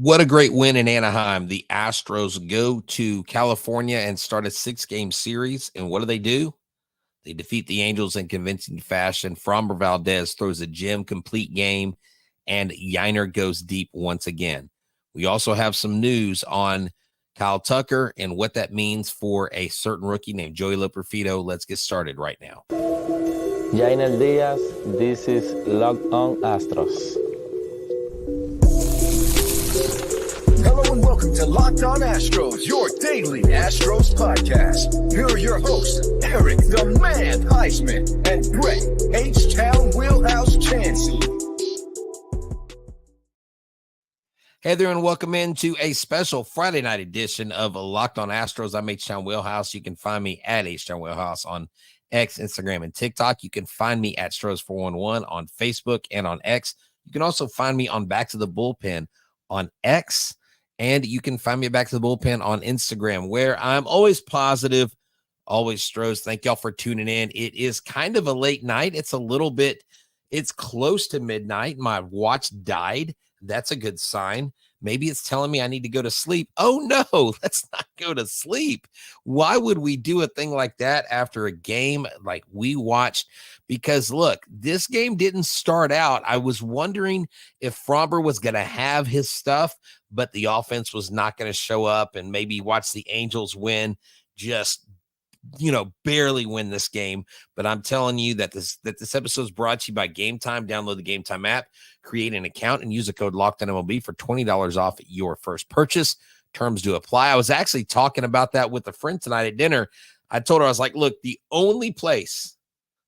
What a great win in Anaheim. The Astros go to California and start a 6-game series. And what do? They defeat the Angels in convincing fashion. Framber Valdez throws a gem complete game, and Yainer goes deep once again. We also have some news on Kyle Tucker and what that means for a certain rookie named Joey Loperfido. Let's get started right now. Yainer Diaz, this is Locked On Astros. Hello and welcome to Locked On Astros, your daily Astros podcast. Here are your hosts, Eric the Man Huysman and Brett Htown Wheelhouse Chancey. Hey there, and welcome into a special Friday night edition of Locked On Astros. I'm Htown Wheelhouse. You can find me at Htown Wheelhouse on X, Instagram, and TikTok. You can find me at Stros411 on Facebook and on X. You can also find me on Back to the Bullpen on X. And you can find me Back to the Bullpen on Instagram, where I'm always positive, always Stros. Thank y'all for tuning in. It is kind of a late night. It's close to midnight. My watch died. That's a good sign. Maybe it's telling me I need to go to sleep. Oh, no, let's not go to sleep. Why would we do a thing like that after a game like we watched? Because, look, this game didn't start out. I was wondering if Framber was going to have his stuff, but the offense was not going to show up, and maybe watch the Angels win, just barely win this game. But I'm telling you that this episode is brought to you by Game Time. Download the Game Time app, create an account, and use the code LOCKEDONMLB for $20 off your first purchase. Terms do apply. I was actually talking about that with a friend tonight at dinner. I told her, I was like, look, the only place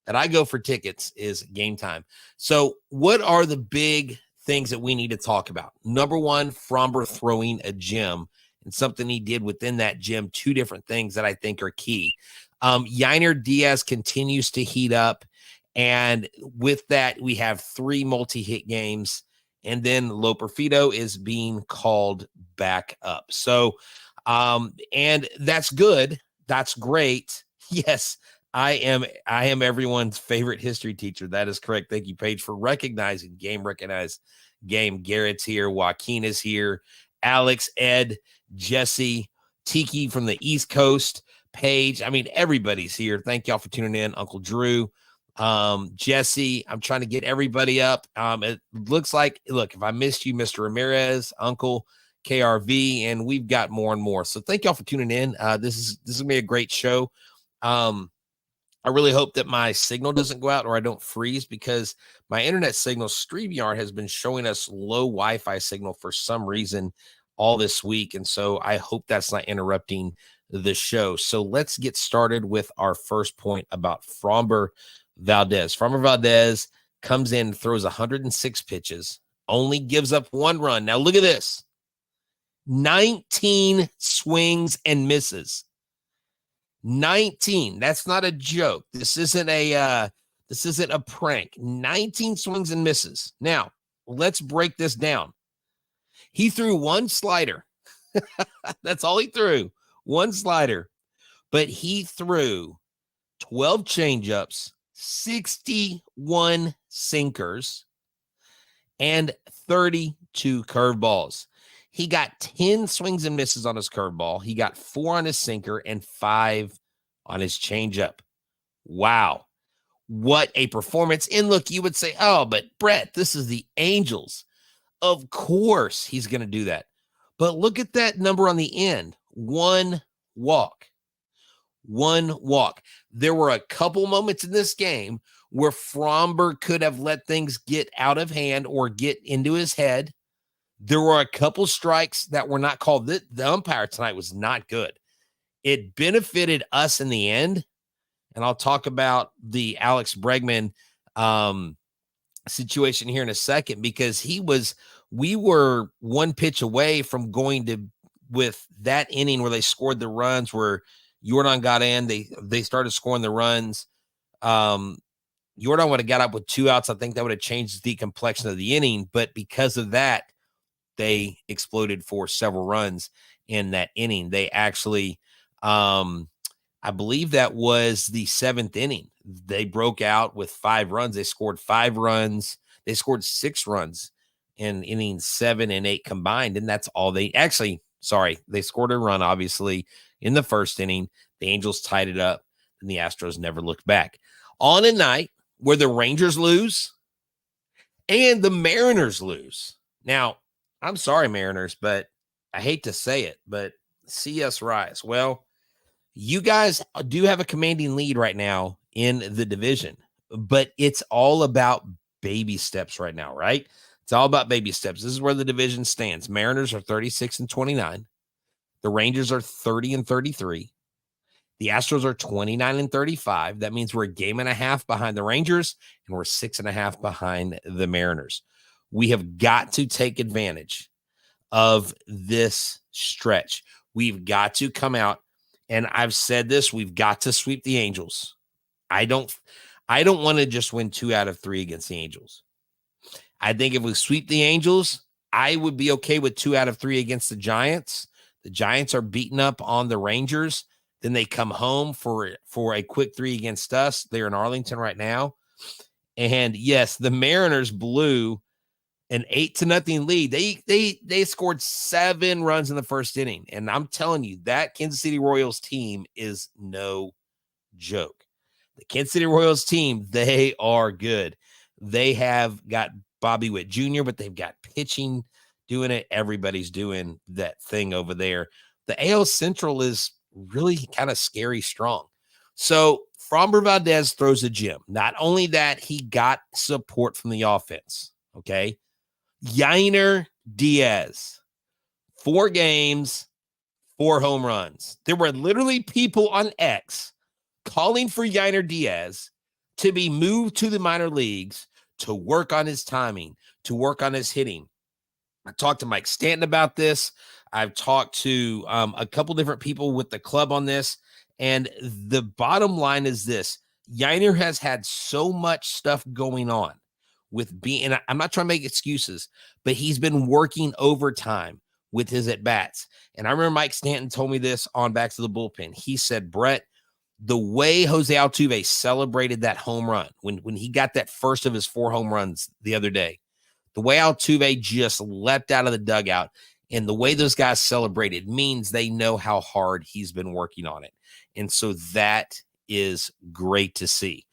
that I go for tickets is Game Time. So what are the big things that we need to talk about? Number one, Framber throwing a gem, and something he did within that gym, two different things that I think are key. Yainer Diaz continues to heat up, and with that, we have 3 multi-hit games, and then Loperfido is being called back up. So, and that's good. That's great. Yes, I am everyone's favorite history teacher. That is correct. Thank you, Paige, for recognizing game. Recognize game. Garrett's here. Joaquin is here. Alex, Ed, Jesse, Tiki from the East Coast, Paige. I mean, everybody's here. Thank y'all for tuning in. Uncle Drew, Jesse. I'm trying to get everybody up. It looks like, look, if I missed you, Mr. Ramirez, Uncle, KRV, and we've got more and more. So thank y'all for tuning in. This is going to be a great show. I really hope that my signal doesn't go out or I don't freeze, because my internet signal, StreamYard, has been showing us low Wi-Fi signal for some reason all this week. And so I hope that's not interrupting the show. So let's get started with our first point about Framber Valdez. Framber Valdez comes in, throws 106 pitches, only gives up 1 run. Now look at this. 19 swings and misses. 19. That's not a joke. This isn't a prank. 19 swings and misses. Now, let's break this down. He threw 1 slider. That's all he threw. 1 slider. But he threw 12 changeups, 61 sinkers, and 32 curveballs. He got 10 swings and misses on his curveball. He got 4 on his sinker and 5 on his changeup. Wow. What a performance. And look, you would say, oh, but Brett, this is the Angels. Of course he's going to do that. But look at that number on the end. 1 walk. 1 walk. There were a couple moments in this game where Framber could have let things get out of hand or get into his head. There were a couple strikes that were not called. The umpire tonight was not good. It benefited us in the end. And I'll talk about the Alex Bregman situation here in a second, because we were 1 pitch away from going with that inning where they scored the runs, where Jordan got in. They started scoring the runs. Jordan would have got up with 2 outs. I think that would have changed the complexion of the inning. But because of that, they exploded for several runs in that inning. They actually, I believe that was the 7th inning. They broke out with 5 runs. They scored 5 runs. They scored 6 runs in innings 7 and 8 combined. And that's all they scored a run, obviously, in the first inning. The Angels tied it up, and the Astros never looked back. On a night where the Rangers lose and the Mariners lose. Now, I'm sorry, Mariners, but I hate to say it, but see us rise. Well, you guys do have a commanding lead right now in the division, but it's all about baby steps right now, right? It's all about baby steps. This is where the division stands. Mariners are 36 and 29. The Rangers are 30 and 33. The Astros are 29 and 35. That means we're a game and a half behind the Rangers, and we're 6.5 behind the Mariners. We have got to take advantage of this stretch. We've got to come out, and I've said this, we've got to sweep the Angels. I don't want to just win 2 out of 3 against the Angels. I think if we sweep the Angels, I would be okay with 2 out of 3 against the Giants. The Giants are beating up on the Rangers. Then they come home for a quick 3 against us. They're in Arlington right now. And yes, the Mariners blew an 8-0 lead. They scored 7 runs in the first inning. And I'm telling you, that Kansas City Royals team is no joke. The Kansas City Royals team, they are good. They have got Bobby Witt Jr., but they've got pitching doing it. Everybody's doing that thing over there. The AL Central is really kind of scary strong. So Framber Valdez throws a gem. Not only that, he got support from the offense. Okay. Yainer Diaz, 4 games, 4 home runs. There were literally people on X calling for Yainer Diaz to be moved to the minor leagues to work on his timing, to work on his hitting. I talked to Mike Stanton about this. I've talked to a couple different people with the club on this. And the bottom line is this. Yainer has had so much stuff going on with being, and I'm not trying to make excuses, but he's been working overtime with his at-bats. And I remember Mike Stanton told me this on Back to the Bullpen. He said, Brett, the way Jose Altuve celebrated that home run, when he got that first of his 4 home runs the other day, the way Altuve just leapt out of the dugout and the way those guys celebrated means they know how hard he's been working on it. And so that is great to see.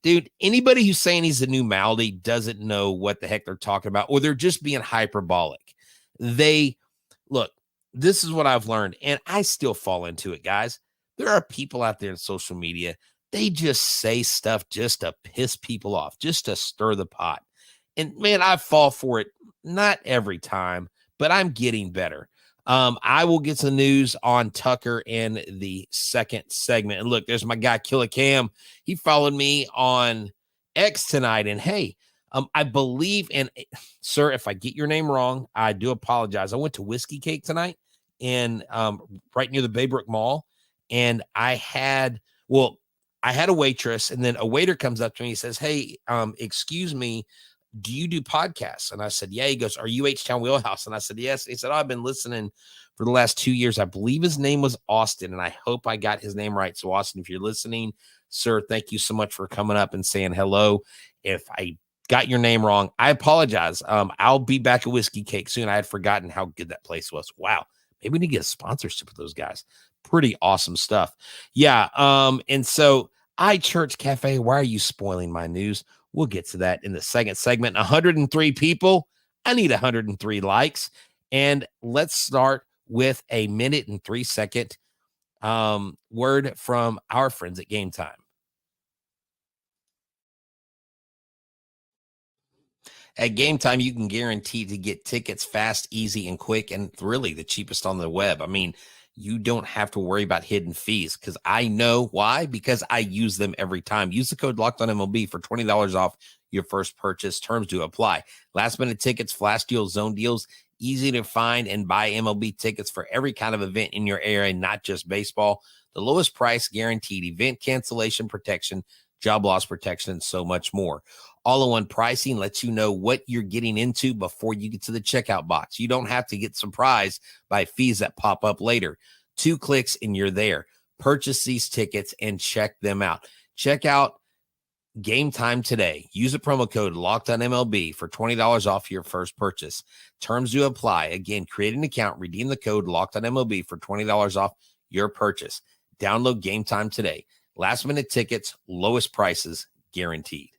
Dude, anybody who's saying he's a new malady doesn't know what the heck they're talking about, or they're just being hyperbolic. Look, this is what I've learned, and I still fall into it, guys. There are people out there in social media, they just say stuff just to piss people off, just to stir the pot. And man, I fall for it. Not every time, but I'm getting better. I will get some news on Tucker in the second segment. And look, there's my guy, Killer Cam. He followed me on X tonight. And hey, I believe in, sir, if I get your name wrong, I do apologize. I went to Whiskey Cake tonight in right near the Baybrook Mall. And I had a waitress, and then a waiter comes up to me. He says, hey, excuse me, do you do podcasts? And I said, yeah. He goes, are you Htown Wheelhouse? And I said, yes. He said, I've been listening for the last 2 years. I believe his name was Austin, and I hope I got his name right. So Austin, if you're listening, sir, thank you so much for coming up and saying hello. If I got your name wrong, I apologize. I'll be back at Whiskey Cake soon. I had forgotten how good that place was. Wow. Maybe we need to get a sponsorship with those guys. Pretty awesome stuff. Yeah. And so iChurch Cafe, why are you spoiling my news? We'll get to that in the second segment. 103 people. I need 103 likes. And let's start with a 1-3 word from our friends at Game Time. At Game Time, you can guarantee to get tickets fast, easy, and quick, and really the cheapest on the web. I mean, you don't have to worry about hidden fees, because I know why, because I use them every time. Use the code LOCKEDONMLB for $20 off your first purchase. Terms do apply. Last minute tickets, flash deals, zone deals, easy to find and buy MLB tickets for every kind of event in your area, not just baseball. The lowest price guaranteed, event cancellation protection, job loss protection, and so much more. All-in-one pricing lets you know what you're getting into before you get to the checkout box. You don't have to get surprised by fees that pop up later. 2 clicks and you're there. Purchase these tickets and check them out. Check out Game time today. Use the promo code LOCKEDONMLB for $20 off your first purchase. Terms do apply. Again, create an account, redeem the code LOCKEDONMLB for $20 off your purchase. Download Game Time today. Last minute tickets, lowest prices guaranteed.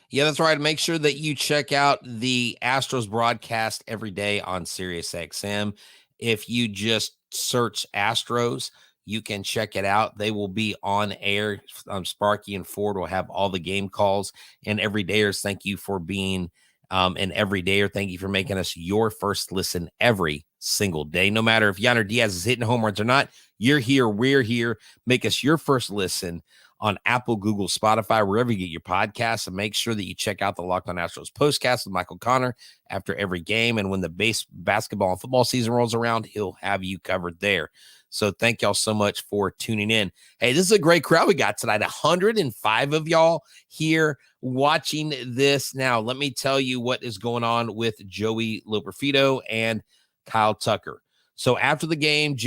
Yeah, that's right. Make sure that you check out the Astros broadcast every day on SiriusXM. If you just search Astros, you can check it out. They will be on air. Sparky and Ford will have all the game calls. And everydayers, thank you for being an everydayer. Thank you for making us your first listen every single day. No matter if Yainer Diaz is hitting home runs or not, you're here, we're here. Make us your first listen on Apple, Google, Spotify, wherever you get your podcasts, and make sure that you check out the Locked On Astros postcast with Michael Connor after every game. And when the basketball and football season rolls around, he'll have you covered there. So thank y'all so much for tuning in. Hey, this is a great crowd we got tonight. 105 of y'all here watching this. Now, let me tell you what is going on with Joey Loperfido and Kyle Tucker. So after the game,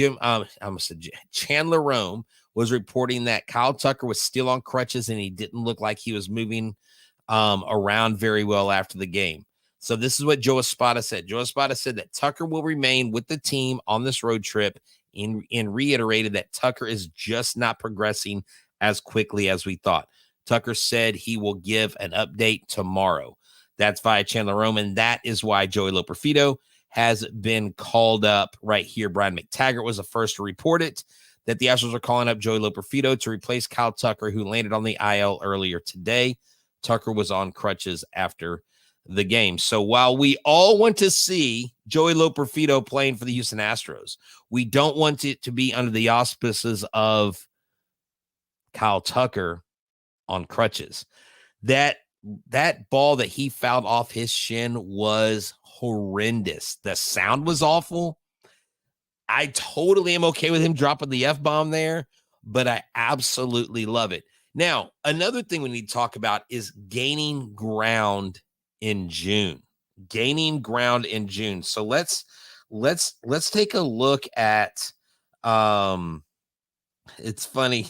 Chandler Rome was reporting that Kyle Tucker was still on crutches and he didn't look like he was moving around very well after the game. So this is what Joe Espada said. Joe Espada said that Tucker will remain with the team on this road trip and reiterated that Tucker is just not progressing as quickly as we thought. Tucker said he will give an update tomorrow. That's via Chandler Rome, and that is why Joey Loperfido has been called up right here. Brian McTaggart was the first to report it, that the Astros are calling up Joey Loperfido to replace Kyle Tucker, who landed on the IL earlier today. Tucker was on crutches after the game. So while we all want to see Joey Loperfido playing for the Houston Astros, we don't want it to be under the auspices of Kyle Tucker on crutches. That ball that he fouled off his shin was horrendous. The sound was awful. I totally am okay with him dropping the F-bomb there, but I absolutely love it. Now, another thing we need to talk about is gaining ground in June. Gaining ground in June. So let's take a look at it's funny.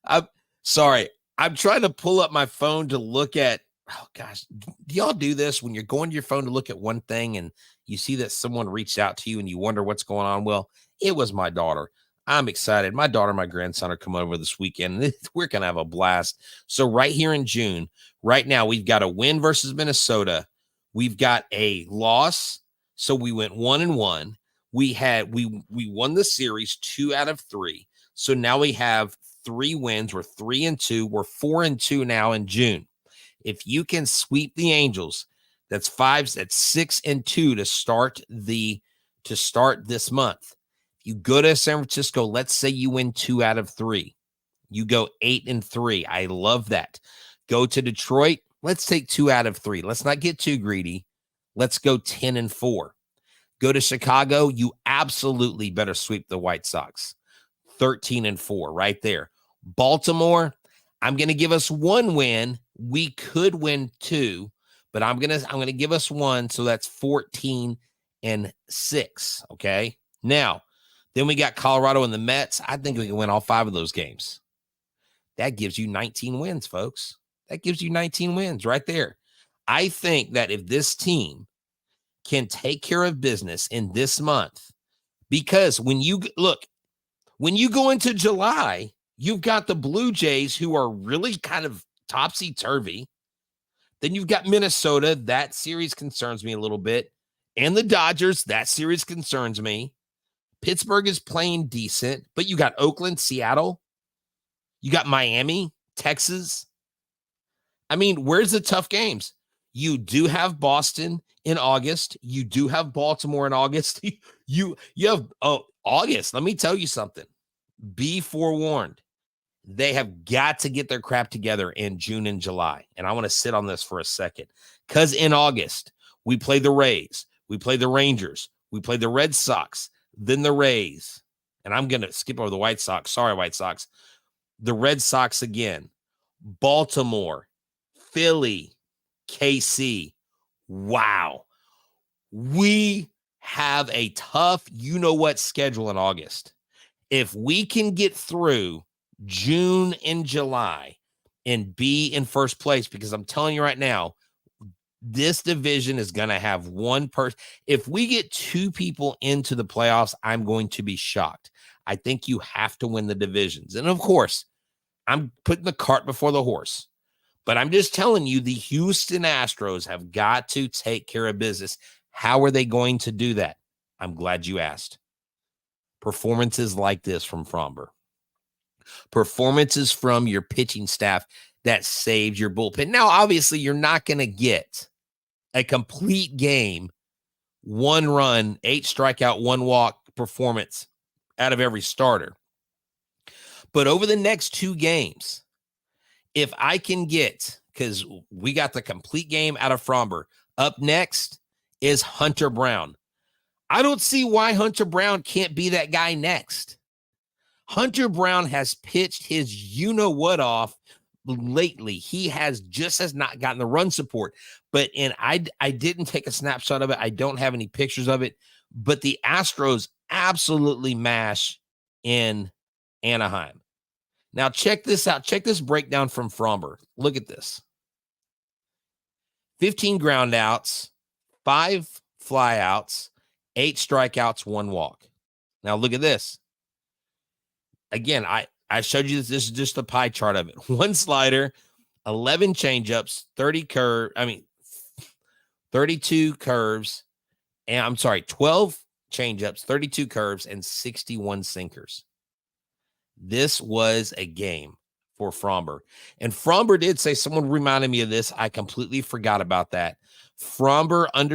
I'm sorry. I'm trying to pull up my phone to look at, oh gosh, do y'all do this when you're going to your phone to look at one thing and you see that someone reached out to you and you wonder what's going on? Well, it was my daughter. I'm excited. My daughter and my grandson are coming over this weekend. We're going to have a blast. So right here in June, right now, we've got a win versus Minnesota. We've got a loss. So we went 1-1. We won the series 2 out of 3. So now we have 3 wins. We're 3-2. We're 4-2 now in June. If you can sweep the Angels, that's 6-2 to start this month. You go to San Francisco, let's say you win 2 out of 3. You go 8-3. I love that. Go to Detroit, let's take 2 out of 3. Let's not get too greedy. Let's go 10-4. Go to Chicago, you absolutely better sweep the White Sox. 13-4 right there. Baltimore, I'm going to give us 1 win. We could win 2, but I'm going to give us 1, so that's 14-6, okay? Now, then we got Colorado and the Mets. I think we can win all 5 of those games. That gives you 19 wins, folks. That gives you 19 wins right there. I think that if this team can take care of business in this month, because when you go into July, you've got the Blue Jays, who are really kind of topsy-turvy. Then you've got Minnesota. That series concerns me a little bit. And the Dodgers. That series concerns me. Pittsburgh is playing decent, but you got Oakland, Seattle. You got Miami, Texas. I mean, where's the tough games? You do have Boston in August. You do have Baltimore in August. you have August. Let me tell you something. Be forewarned. They have got to get their crap together in June and July. And I want to sit on this for a second. Because in August, we play the Rays. We play the Rangers. We play the Red Sox. Then the Rays. And I'm going to skip over the White Sox. Sorry, White Sox. The Red Sox again. Baltimore. Philly. KC. Wow. We have a tough you-know-what schedule in August. If we can get through June and July and be in first place, because I'm telling you right now, this division is going to have one person. If we get two people into the playoffs, I'm going to be shocked. I think you have to win the divisions. And of course, I'm putting the cart before the horse. But I'm just telling you, the Houston Astros have got to take care of business. How are they going to do that? I'm glad you asked. Performances like this from Framber. Performances from your pitching staff that saved your bullpen. Now, obviously, you're not going to get a complete game, 1 run, 8 strikeout, 1 walk performance out of every starter. But over the next 2 games, if I can get, because we got the complete game out of Framber, up next is Hunter Brown. I don't see why Hunter Brown can't be that guy next. Hunter Brown has pitched his you-know-what off lately. He has not gotten the run support. But I didn't take a snapshot of it. I don't have any pictures of it. But the Astros absolutely mash in Anaheim. Now, check this out. Check this breakdown from Framber. Look at this. 15 ground outs, 5 flyouts, 8 strikeouts, 1 walk. Now, look at this. Again, I showed you this is just a pie chart of it. 1 slider, 11 changeups, 32 curves, and 12 changeups, 32 curves, and 61 sinkers. This was a game for Framber. And Framber did say, someone reminded me of this. I completely forgot about that. Framber at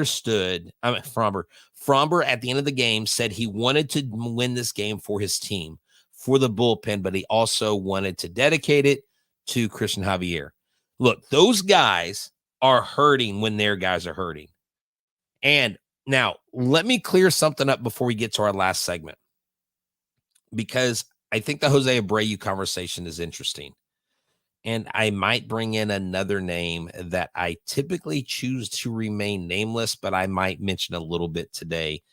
the end of the game said he wanted to win this game for his team, for the bullpen, but he also wanted to dedicate it to Christian Javier. Look, those guys are hurting when their guys are hurting. And now let me clear something up before we get to our last segment, because I think the Jose Abreu conversation is interesting. And I might bring in another name that I typically choose to remain nameless, but I might mention a little bit today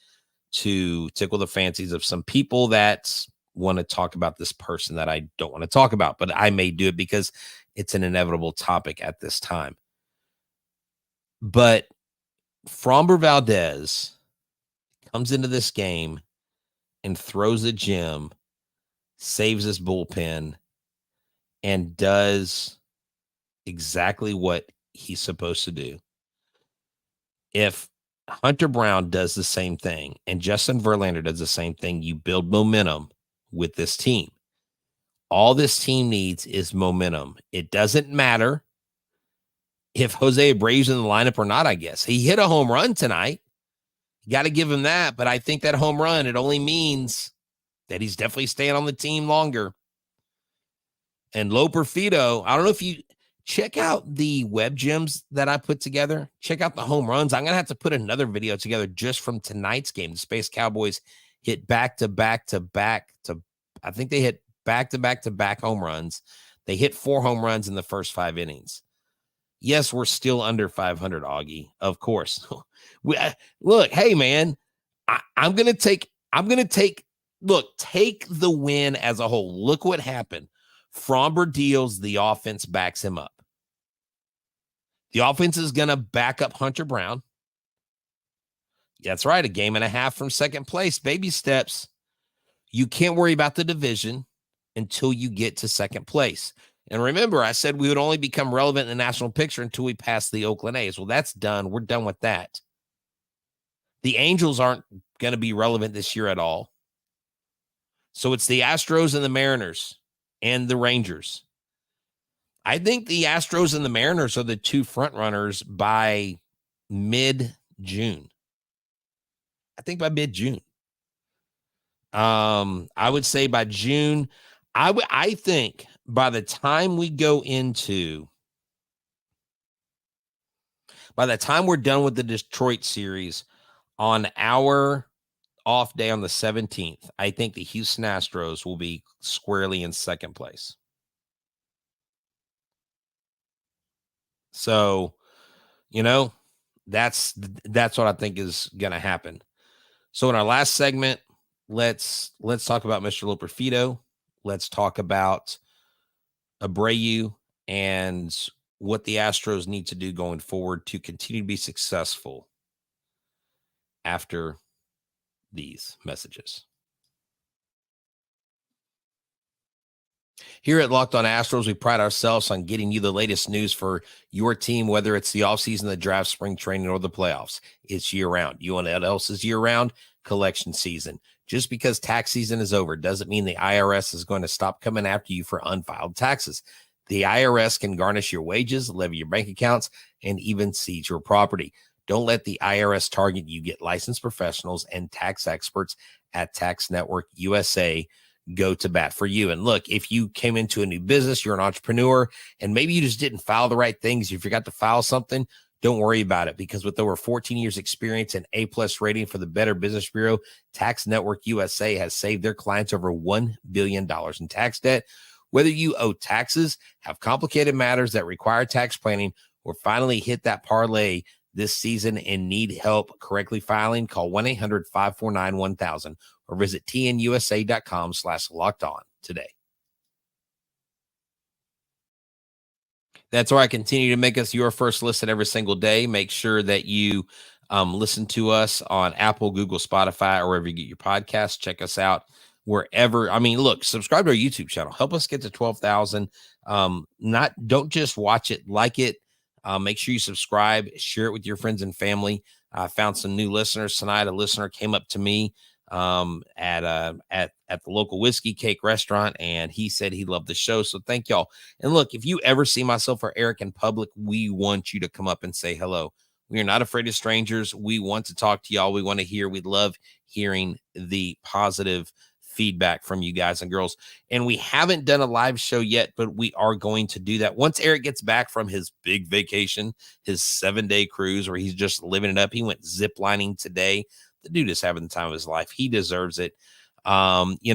to tickle the fancies of some people that want to talk about this person that I don't want to talk about, but I may do it because it's an inevitable topic at this time. But Framber Valdez comes into this game and throws a gem, saves his bullpen, and does exactly what he's supposed to do. If Hunter Brown does the same thing and Justin Verlander does the same thing, you build momentum with this team. All this team needs is momentum. It doesn't matter if Jose Abreu's in the lineup or not, I guess. He hit a home run tonight. You got to give him that, but I think that home run, it only means that he's definitely staying on the team longer. And Loperfido, I don't know if you check out the web gems that I put together. Check out the home runs. I'm going to have to put another video together just from tonight's game. The Space Cowboys hit back-to-back. I think they hit back-to-back home runs. They hit 4 home runs in the first 5 innings. Yes, we're still under 500, Augie, of course. Look, hey, man, take the win as a whole. Look what happened. Framber deals, the offense backs him up. The offense is going to back up Hunter Brown. That's right, a game and a half from second place. Baby steps. You can't worry about the division until you get to second place. And remember, I said we would only become relevant in the national picture until we pass the Oakland A's. Well, that's done. We're done with that. The Angels aren't going to be relevant this year at all. So it's the Astros and the Mariners and the Rangers. I think the Astros and the Mariners are the 2 front runners by mid-June. I think by mid-June. I would say by June. I think by the time we're done with the Detroit series on our off day on the 17th, I think the Houston Astros will be squarely in second place. So, that's what I think is going to happen. So in our last segment, let's talk about Mr. Loperfido. Let's talk about Abreu and what the Astros need to do going forward to continue to be successful after these messages. Here at Locked On Astros, we pride ourselves on getting you the latest news for your team, whether it's the offseason, the draft, spring training, or the playoffs. It's year-round. You want what else is year-round? Collection season. Just because tax season is over doesn't mean the IRS is going to stop coming after you for unfiled taxes. The IRS can garnish your wages, levy your bank accounts, and even seize your property. Don't let the IRS target you. Get licensed professionals and tax experts at Tax Network USA go to bat for you. And look, if you came into a new business, you're an entrepreneur, and maybe you just didn't file the right things, you forgot to file something, don't worry about it, because with over 14 years experience and A+ rating for the Better Business Bureau, Tax Network USA has saved their clients over $1 billion in tax debt. Whether you owe taxes, have complicated matters that require tax planning, or finally hit that parlay this season and need help correctly filing, call 1-800-549-1000 or visit tnusa.com/lockedon today. That's why I continue to make us your first listen every single day. Make sure that you listen to us on Apple, Google, Spotify, or wherever you get your podcasts. Check us out wherever. I mean, look, subscribe to our YouTube channel. Help us get to 12,000. Don't just watch it, like it. Make sure you subscribe, share it with your friends and family. I found some new listeners tonight. A listener came up to me at the local whiskey cake restaurant, and he said he loved the show. So thank y'all. And look, if you ever see myself or Eric in public, we want you to come up and say hello. We are not afraid of strangers. We want to talk to y'all. We want to hear. We love hearing the positive feedback from you guys and girls. And we haven't done a live show yet, but we are going to do that once Eric gets back from his big vacation, his 7-day cruise where he's just living it up. He went zip lining today. The dude is having the time of his life. He deserves it. When he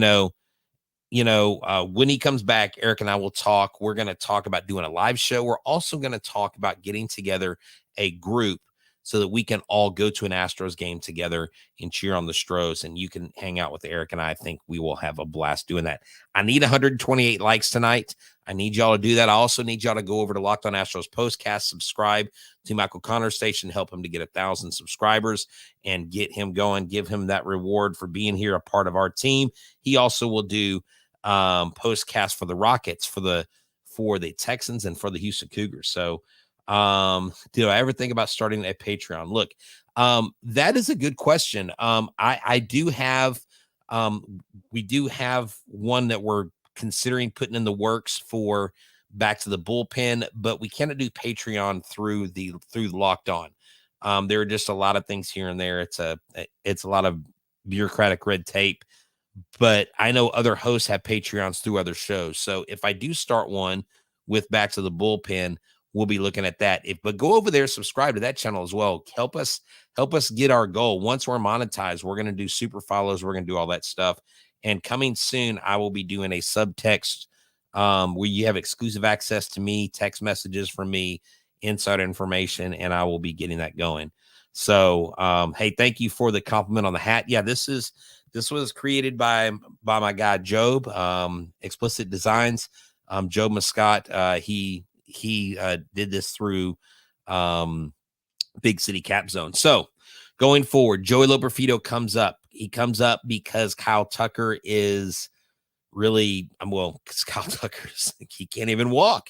comes back, Eric and I will talk. We're going to talk about doing a live show. We're also going to talk about getting together a group so that we can all go to an Astros game together and cheer on the Stros, and you can hang out with Eric and I think we will have a blast doing that. I need 128 likes tonight. I need y'all to do that. I also need y'all to go over to Locked On Astros Postcast, subscribe to Michael Connor's station, help him to get 1,000 subscribers and get him going, give him that reward for being here, a part of our team. He also will do postcast for the Rockets, for the Texans, and for the Houston Cougars. So do I ever think about starting a Patreon? Look, that is a good question. I do have, we do have one that we're considering putting in the works for Back to the Bullpen, but we cannot do Patreon through the Locked On. There are just a lot of things here and there. It's a lot of bureaucratic red tape, but I know other hosts have Patreons through other shows. So if I do start one with Back to the Bullpen, we'll be looking at that. But go over there, subscribe to that channel as well. Help us get our goal. Once we're monetized, we're going to do super follows. We're going to do all that stuff. And coming soon, I will be doing a subtext where you have exclusive access to me, text messages from me, insider information, and I will be getting that going. So, hey, thank you for the compliment on the hat. Yeah, this was created by my guy Job, Explicit Designs. Joe Muscat, he did this through Big City Cap Zone. So going forward, Joey Loperfido comes up. He comes up because Kyle Tucker is really, because Kyle Tucker's, he can't even walk.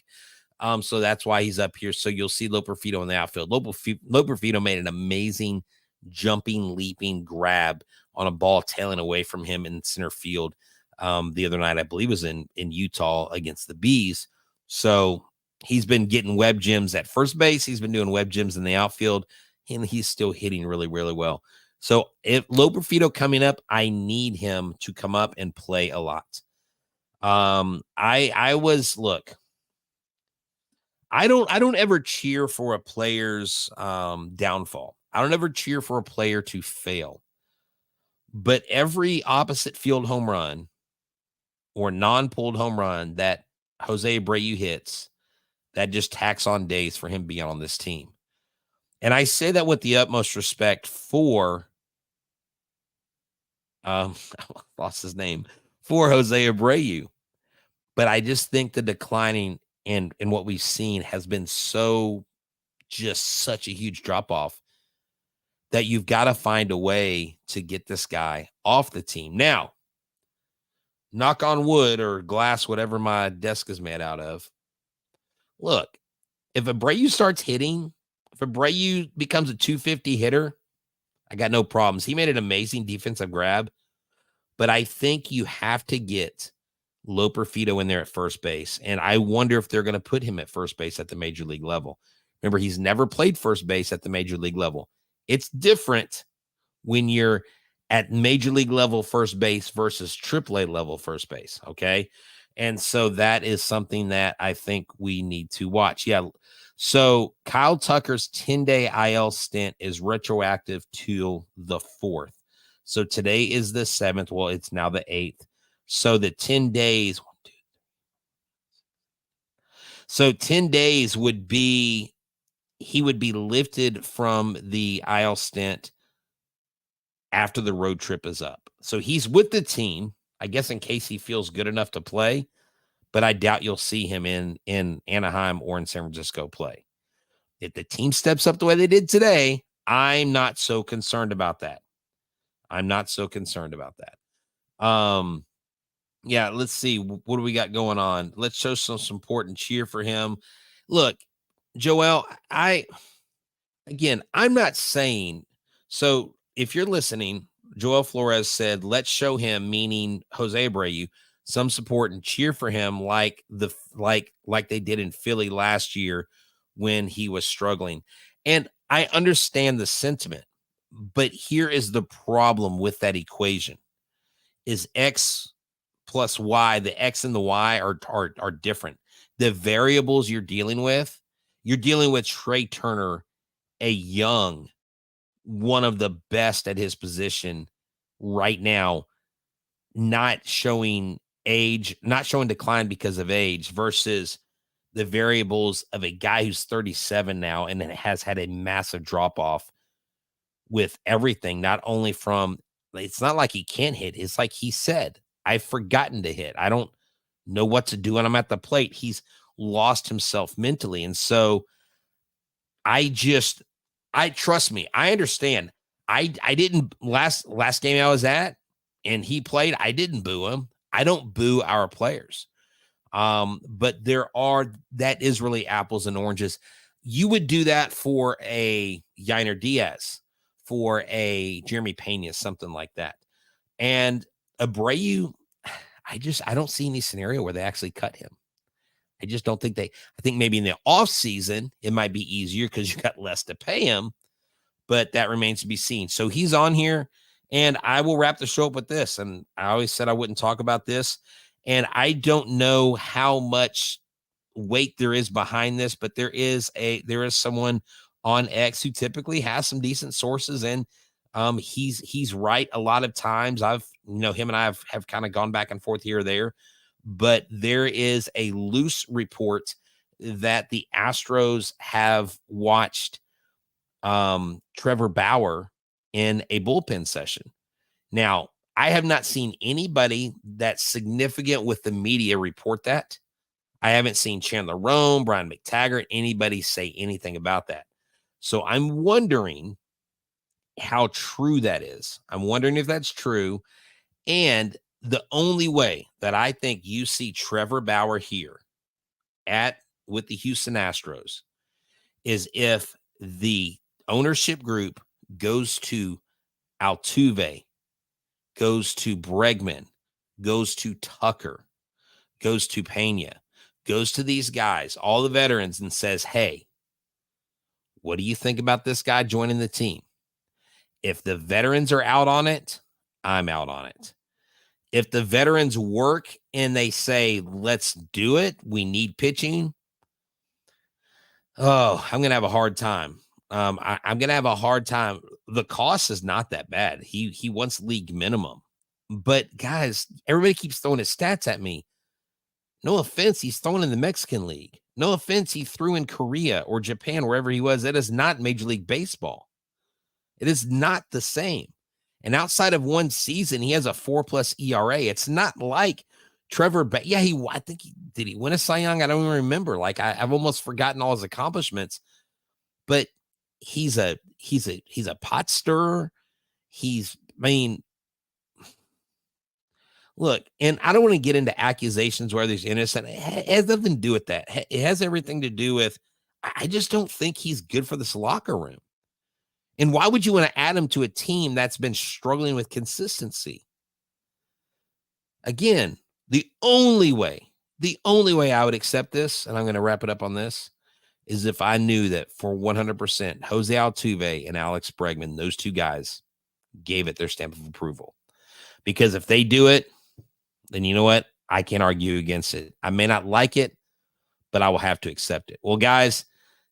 So that's why he's up here. So you'll see Loperfido in the outfield. Loperfido made an amazing jumping, leaping grab on a ball tailing away from him in center field the other night. I believe was in Utah against the Bees. So he's been getting web gems at first base. He's been doing web gems in the outfield, and he's still hitting really, really well. So if Loperfido coming up, I need him to come up and play a lot. I don't ever cheer for a player's downfall. I don't ever cheer for a player to fail. But every opposite field home run or non-pulled home run that Jose Abreu hits, that just tacks on days for him being on this team. And I say that with the utmost respect for I lost his name, for Jose Abreu. But I just think the declining in what we've seen has been just such a huge drop off that you've got to find a way to get this guy off the team. Now, knock on wood or glass, whatever my desk is made out of. Look, if Abreu starts hitting, if Abreu becomes a 250 hitter, I got no problems. He made an amazing defensive grab, but I think you have to get Loperfido in there at first base. And I wonder if they're going to put him at first base at the major league level. Remember, he's never played first base at the major league level. It's different when you're at major league level first base versus AAA level first base. Okay. And so that is something that I think we need to watch. Yeah. So Kyle Tucker's 10-day IL stint is retroactive to the 4th. So today is the 7th. Well, it's now the 8th. So the 10 days. So 10 days would be, he would be lifted from the IL stint after the road trip is up. So he's with the team, I guess, in case he feels good enough to play, but I doubt you'll see him in Anaheim or in San Francisco play. If the team steps up the way they did today, I'm not so concerned about that. Yeah, let's see. What do we got going on? Let's show some support and cheer for him. Look, Joel, I'm not saying, so if you're listening, Joel Flores said, let's show him, meaning Jose Abreu, some support and cheer for him like they did in Philly last year when he was struggling. And I understand the sentiment, but here is the problem with that equation is X plus Y. The X and the Y are different. The variables you're dealing with Trey Turner, a young, one of the best at his position right now, not showing decline because of age versus the variables of a guy who's 37 now and has had a massive drop off with everything, not only from, it's not like he can't hit. It's like he said, I've forgotten to hit. I don't know what to do when I'm at the plate. He's lost himself mentally. And so I trust me. I understand. I didn't last game I was at and he played. I didn't boo him. I don't boo our players. But that is really apples and oranges. You would do that for a Yainer Diaz, for a Jeremy Pena, something like that. And Abreu, I don't see any scenario where they actually cut him. I just don't think I think maybe in the off season, it might be easier because you got less to pay him, but that remains to be seen. So he's on here and I will wrap the show up with this. And I always said I wouldn't talk about this. And I don't know how much weight there is behind this, but there is someone on X who typically has some decent sources. And he's right a lot of times. Him and I have kind of gone back and forth here or there. But there is a loose report that the Astros have watched Trevor Bauer in a bullpen session. Now, I have not seen anybody that's significant with the media report that. I haven't seen Chandler Rome, Brian McTaggart, anybody say anything about that. So I'm wondering how true that is. I'm wondering if that's true. And the only way that I think you see Trevor Bauer here with the Houston Astros is if the ownership group goes to Altuve, goes to Bregman, goes to Tucker, goes to Pena, goes to these guys, all the veterans, and says, hey, what do you think about this guy joining the team? If the veterans are out on it, I'm out on it. If the veterans work and they say, let's do it, we need pitching, I'm going to have a hard time. I'm going to have a hard time. The cost is not that bad. He wants league minimum. But, guys, everybody keeps throwing his stats at me. No offense, he's throwing in the Mexican League. No offense, he threw in Korea or Japan, wherever he was. That is not Major League Baseball. It is not the same. And outside of one season, he has a 4+ ERA. It's not like Trevor, I think did he win a Cy Young? I don't even remember. Like I've almost forgotten all his accomplishments, but he's a pot stirrer. Look, and I don't want to get into accusations where there's innocent. It has nothing to do with that. It has everything to do with, I just don't think he's good for this locker room. And why would you want to add him to a team that's been struggling with consistency? Again, the only way I would accept this, and I'm going to wrap it up on this, is if I knew that for 100%, Jose Altuve and Alex Bregman, those two guys, gave it their stamp of approval. Because if they do it, then you know what? I can't argue against it. I may not like it, but I will have to accept it. Well, guys,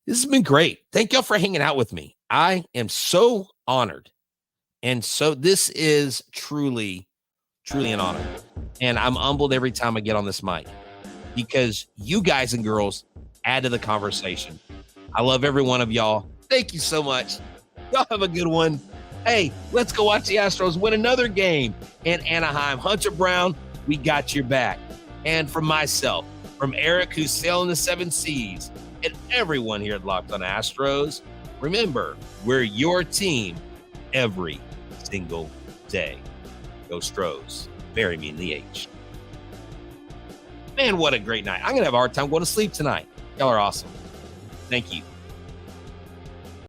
this has been great. Thank y'all for hanging out with me. I am so honored. And so this is truly, truly an honor. And I'm humbled every time I get on this mic because you guys and girls add to the conversation. I love every one of y'all. Thank you so much. Y'all have a good one. Hey, let's go watch the Astros win another game in Anaheim. Hunter Brown, we got your back. And from myself, from Eric, who's sailing the 7 seas, and everyone here at Locked On Astros, remember, we're your team every single day. Go Stros. Bury me in the H. Man, what a great night. I'm going to have a hard time going to sleep tonight. Y'all are awesome. Thank you.